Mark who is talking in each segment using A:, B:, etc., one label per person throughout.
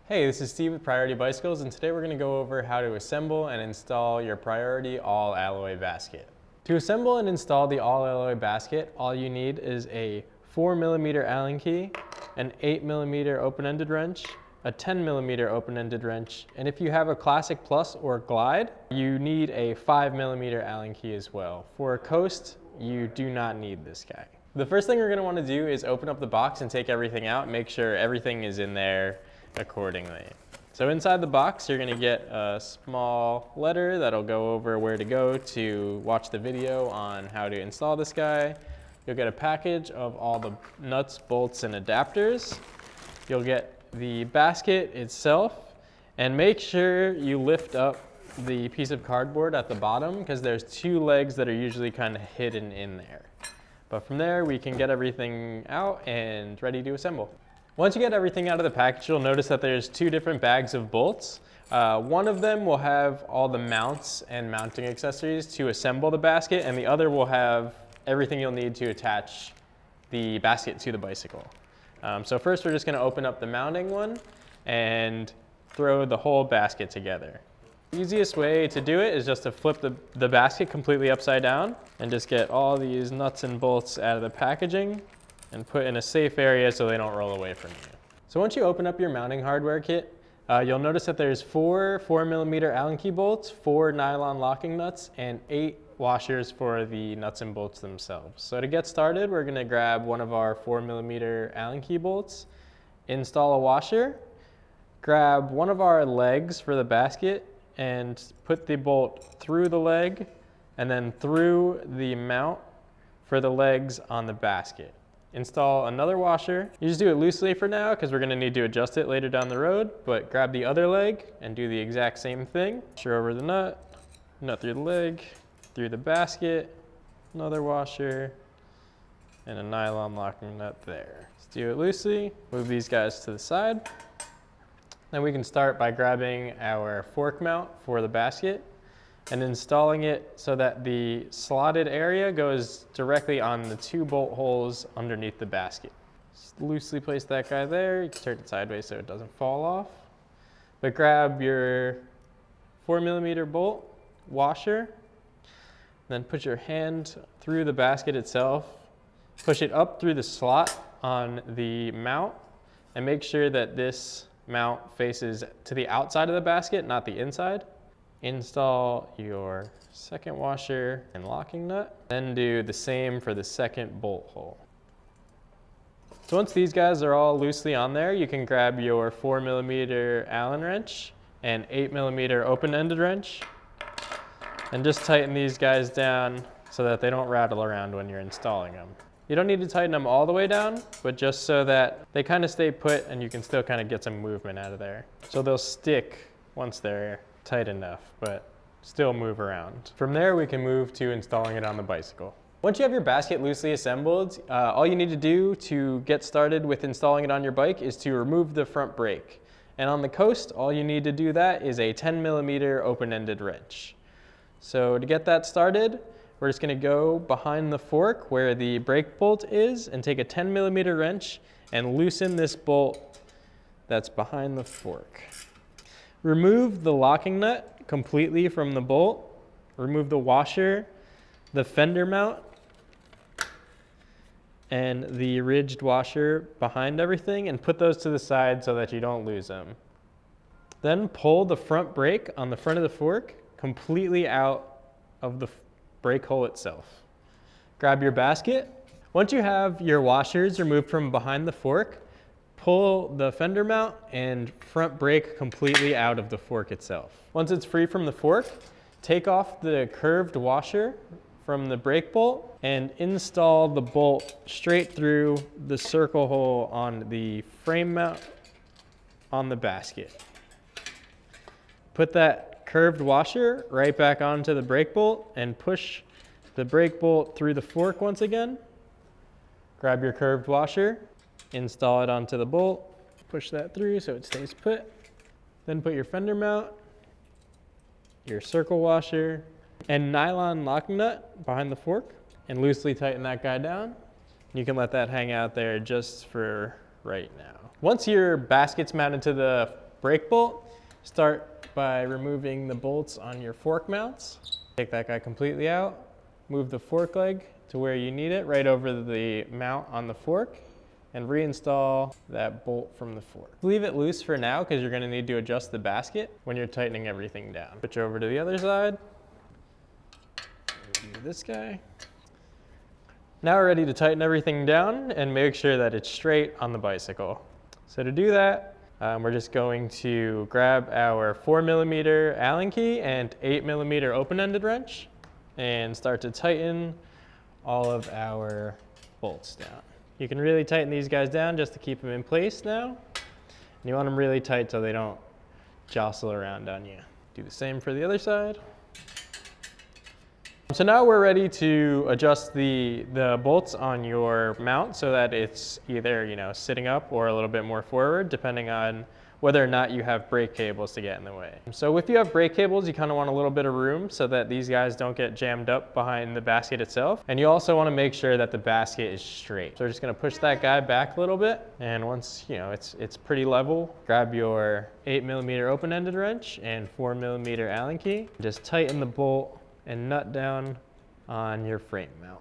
A: Hey, this is Steve with Priority Bicycles, and today we're going to go over how to assemble and install your Priority all-alloy basket. To assemble and install the all-alloy basket, all you need is a 4mm Allen key, an 8mm open-ended wrench, a 10mm open-ended wrench, and if you have a Classic Plus or Glide, you need a 5mm Allen key as well. For a Coast, you do not need this guy. The first thing we're going to want to do is open up the box and take everything out, make sure everything is in there accordingly. So inside the box, you're going to get a small letter that'll go over where to go to watch the video on how to install this guy. You'll get a package of all the nuts, bolts, and adapters. You'll get the basket itself, and make sure you lift up the piece of cardboard at the bottom because there's two legs that are usually kind of hidden in there. But from there, we can get everything out and ready to assemble. Once you get everything out of the package, you'll notice that there's two different bags of bolts. One of them will have all the mounts and mounting accessories to assemble the basket, and the other will have everything you'll need to attach the basket to the bicycle. So first we're just going to open up the mounting one and throw the whole basket together. The easiest way to do it is just to flip the basket completely upside down and just get all these nuts and bolts out of the packaging and put in a safe area so they don't roll away from you. So once you open up your mounting hardware kit, you'll notice that there's 4 4mm Allen key bolts, 4 nylon locking nuts, and 8 washers for the nuts and bolts themselves. So to get started, we're gonna grab one of our 4mm Allen key bolts, install a washer, grab one of our legs for the basket, and put the bolt through the leg, and then through the mount for the legs on the basket. Install another washer. You just do it loosely for now because we're going to need to adjust it later down the road, but grab the other leg and do the exact same thing. Washer over the nut, nut through the leg, through the basket, another washer, and a nylon locking nut there. Just do it loosely, move these guys to the side. Then we can start by grabbing our fork mount for the basket and installing it so that the slotted area goes directly on the 2 bolt holes underneath the basket. Just loosely place that guy there. You can turn it sideways so it doesn't fall off. But grab your 4mm bolt washer, then put your hand through the basket itself, push it up through the slot on the mount, and make sure that this mount faces to the outside of the basket, not the inside. Install your second washer and locking nut, then do the same for the second bolt hole. So once these guys are all loosely on there, you can grab your 4mm Allen wrench and 8mm open-ended wrench and just tighten these guys down so that they don't rattle around when you're installing them. You don't need to tighten them all the way down, but just so that they kind of stay put and you can still kind of get some movement out of there. So they'll stick once they're tight enough, but still move around. From there, we can move to installing it on the bicycle. Once you have your basket loosely assembled, all you need to do to get started with installing it on your bike is to remove the front brake. And on the Coast, all you need to do that is a 10mm open-ended wrench. So to get that started, we're just going to go behind the fork where the brake bolt is and take a 10mm wrench and loosen this bolt that's behind the fork. Remove the locking nut completely from the bolt. Remove the washer, the fender mount, and the ridged washer behind everything, and put those to the side so that you don't lose them. Then pull the front brake on the front of the fork completely out of the brake hole itself. Grab your basket. Once you have your washers removed from behind the fork, pull the fender mount and front brake completely out of the fork itself. Once it's free from the fork, take off the curved washer from the brake bolt and install the bolt straight through the circle hole on the frame mount on the basket. Put that curved washer right back onto the brake bolt and push the brake bolt through the fork once again. Grab your curved washer, install it onto the bolt, push that through so it stays put. Then put your fender mount, your circle washer, and nylon locking nut behind the fork and loosely tighten that guy down. You can let that hang out there just for right now. Once your basket's mounted to the brake bolt, start by removing the bolts on your fork mounts. Take that guy completely out, move the fork leg to where you need it, right over the mount on the fork, and reinstall that bolt from the fork. Leave it loose for now because you're going to need to adjust the basket when you're tightening everything down. Switch over to the other side. Do this guy. Now we're ready to tighten everything down and make sure that it's straight on the bicycle. So to do that, we're just going to grab our 4mm Allen key and 8mm open-ended wrench and start to tighten all of our bolts down. You can really tighten these guys down just to keep them in place now. And you want them really tight so they don't jostle around on you. Do the same for the other side. So now we're ready to adjust the bolts on your mount so that it's either, sitting up or a little bit more forward, depending on whether or not you have brake cables to get in the way. So if you have brake cables, you kind of want a little bit of room so that these guys don't get jammed up behind the basket itself. And you also want to make sure that the basket is straight. So we're just going to push that guy back a little bit. And once, it's pretty level, grab your 8mm open-ended wrench and 4mm Allen key. Just tighten the bolt and nut down on your frame mount.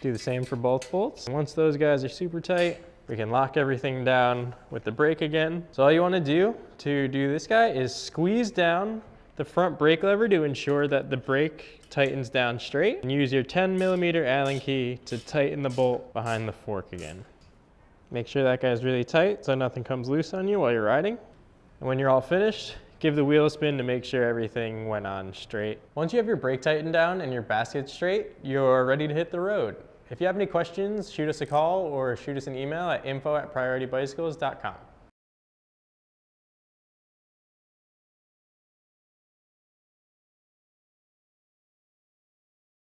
A: Do the same for both bolts. And once those guys are super tight, we can lock everything down with the brake again. So all you want to do this guy is squeeze down the front brake lever to ensure that the brake tightens down straight, and use your 10mm Allen key to tighten the bolt behind the fork again. Make sure that guy's really tight so nothing comes loose on you while you're riding. And when you're all finished, give the wheel a spin to make sure everything went on straight. Once you have your brake tightened down and your basket straight, you're ready to hit the road. If you have any questions, shoot us a call or shoot us an email at info@prioritybicycles.com.